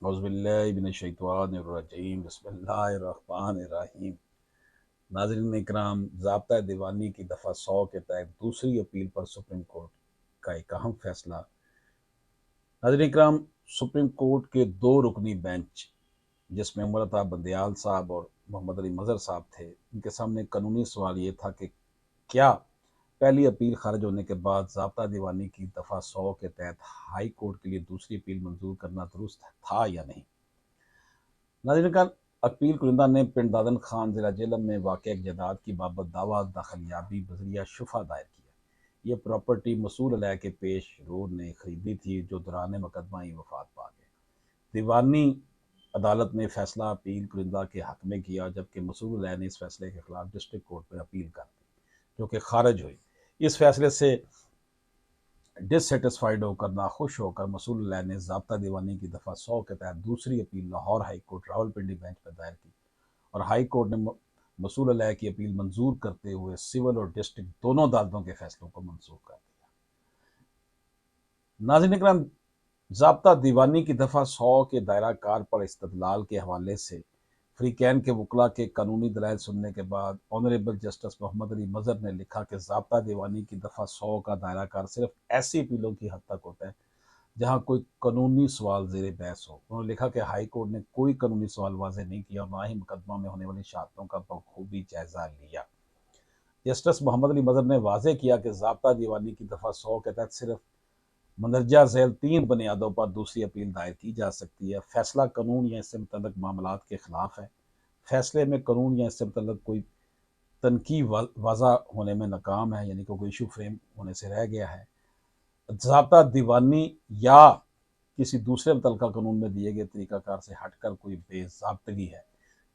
اعوذ باللہ من الشیطان الرجیم بسم اللہ الرحمن الرحیم۔ ناظرین اکرام، ضابطہ دیوانی کی دفعہ 100 کے تحت دوسری اپیل پر سپریم کورٹ کا ایک اہم فیصلہ۔ ناظرین اکرام، سپریم کورٹ کے 2 رکنی بینچ جس میں عمر عطا بندیال صاحب اور محمد علی مظہر صاحب تھے، ان کے سامنے قانونی سوال یہ تھا کہ کیا پہلی اپیل خارج ہونے کے بعد ضابطہ دیوانی کی دفعہ 100 کے تحت ہائی کورٹ کے لیے دوسری اپیل منظور کرنا درست تھا یا نہیں۔ ناظرین کا اپیل کنندہ نے پنڈ دادن خان ضلع جہلم میں واقع ایک جائیداد کی بابت دعویٰ داخلیابی بذریعہ شفا دائر کیا۔ یہ پراپرٹی مسول علیہ کے پیش رو نے خریدی تھی جو دوران مقدمہ ہی وفات پا گئے۔ دیوانی عدالت نے فیصلہ اپیل کنندہ کے حق میں کیا، جبکہ مسول علیہ نے اس فیصلے کے خلاف ڈسٹرکٹ کورٹ میں اپیل کر دی جو کہ خارج ہوئی۔ اس فیصلے سے ڈس سیٹسفائیڈ ہو کر ناخوش ہو کر مسول علیہ نے ضابطہ دیوانی کی دفعہ 100 کے تحت دوسری appeal Lahore high court Rawalpindi bench میں دائر کی، اور ہائی کورٹ نے مسول علیہ کی اپیل منظور کرتے ہوئے سول اور ڈسٹرکٹ دونوں عدالتوں کے فیصلوں کو منسوخ کر دیا۔ ناظرین اکرام، ضابطہ دیوانی کی دفعہ 100 کے دائرہ کار پر استدلال کے حوالے سے فریقین کے وکلاء کے قانونی دلائل سننے کے بعد آنریبل جسٹس محمد علی مظہر نے لکھا کہ ضابطہ دیوانی کی دفعہ 100 کا دائرہ کار صرف ایسی اپیلوں کی حد تک ہوتا ہے جہاں کوئی قانونی سوال زیر بحث ہو۔ انہوں نے لکھا کہ ہائی کورٹ نے کوئی قانونی سوال واضح نہیں کیا اور نہ ہی مقدمہ میں ہونے والی شہادتوں کا بخوبی جائزہ لیا۔ جسٹس محمد علی مظہر نے واضح کیا کہ ضابطہ دیوانی کی دفعہ 100 کے تحت صرف مندرجہ ذیل 3 بنیادوں پر دوسری اپیل دائر کی جا سکتی ہے۔ فیصلہ قانون یا اس سے متعلق معاملات کے خلاف ہے، فیصلے میں قانون یا اس سے متعلق کوئی تنقید واضح ہونے میں ناکام ہے، یعنی کہ کوئی ایشو فریم ہونے سے رہ گیا ہے، ضابطہ دیوانی یا کسی دوسرے متعلقہ قانون میں دیے گئے طریقہ کار سے ہٹ کر کوئی بے ضابطگی ہے۔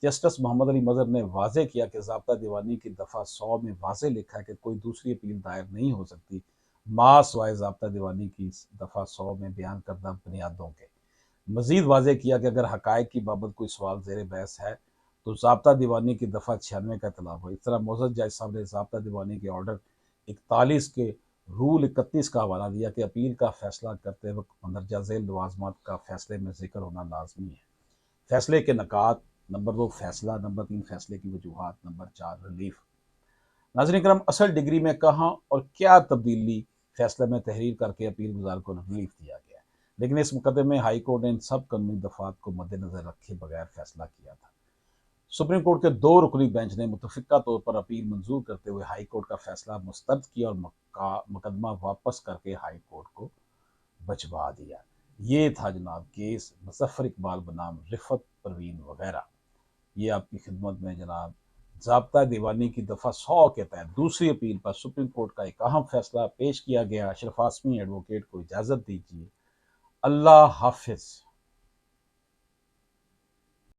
جسٹس محمد علی مظہر نے واضح کیا کہ ضابطہ دیوانی کی دفعہ 100 میں واضح لکھا ہے کہ کوئی دوسری اپیل دائر نہیں ہو سکتی ما سوائے ضابطہ دیوانی کی دفعہ 100 میں بیان کردہ بنیادوں کے۔ مزید واضح کیا کہ اگر حقائق کی بابت کوئی سوال زیر بحث ہے تو ضابطہ دیوانی کی دفعہ 96 کا اطلاع ہو۔ اس طرح معزز جج صاحب نے ضابطہ دیوانی کے آرڈر 41 کے رول 31 کا حوالہ دیا کہ اپیل کا فیصلہ کرتے وقت مندرجہ ذیل لوازمات کا فیصلے میں ذکر ہونا لازمی ہے۔ فیصلے کے نکات: نمبر 2 فیصلہ، نمبر 3 فیصلے کی وجوہات، نمبر 4 ریلیف۔ ناظرین کرام، اصل ڈگری میں کہاں اور کیا تبدیلی فیصلے میں تحریر کر کے اپیل گزار کو ریلیف دیا گیا ہے، لیکن اس مقدمے میں ہائی کورٹ نے ان سب قانونی دفعات کو مد نظر رکھے بغیر فیصلہ کیا تھا۔ سپریم کورٹ کے 2 رکنی بینچ نے متفقہ طور پر اپیل منظور کرتے ہوئے ہائی کورٹ کا فیصلہ مسترد کیا اور مقدمہ واپس کر کے ہائی کورٹ کو بھجوا دیا۔ یہ تھا جناب کیس مظفر اقبال بنام رفعت پروین وغیرہ۔ یہ آپ کی خدمت میں جناب ضابطہ دیوانی کی دفعہ 100 کے تحت دوسری اپیل پر سپریم کورٹ کا ایک اہم فیصلہ پیش کیا گیا۔ اشرف آسمی ایڈوکیٹ کو اجازت دیجیے۔ اللہ حافظ۔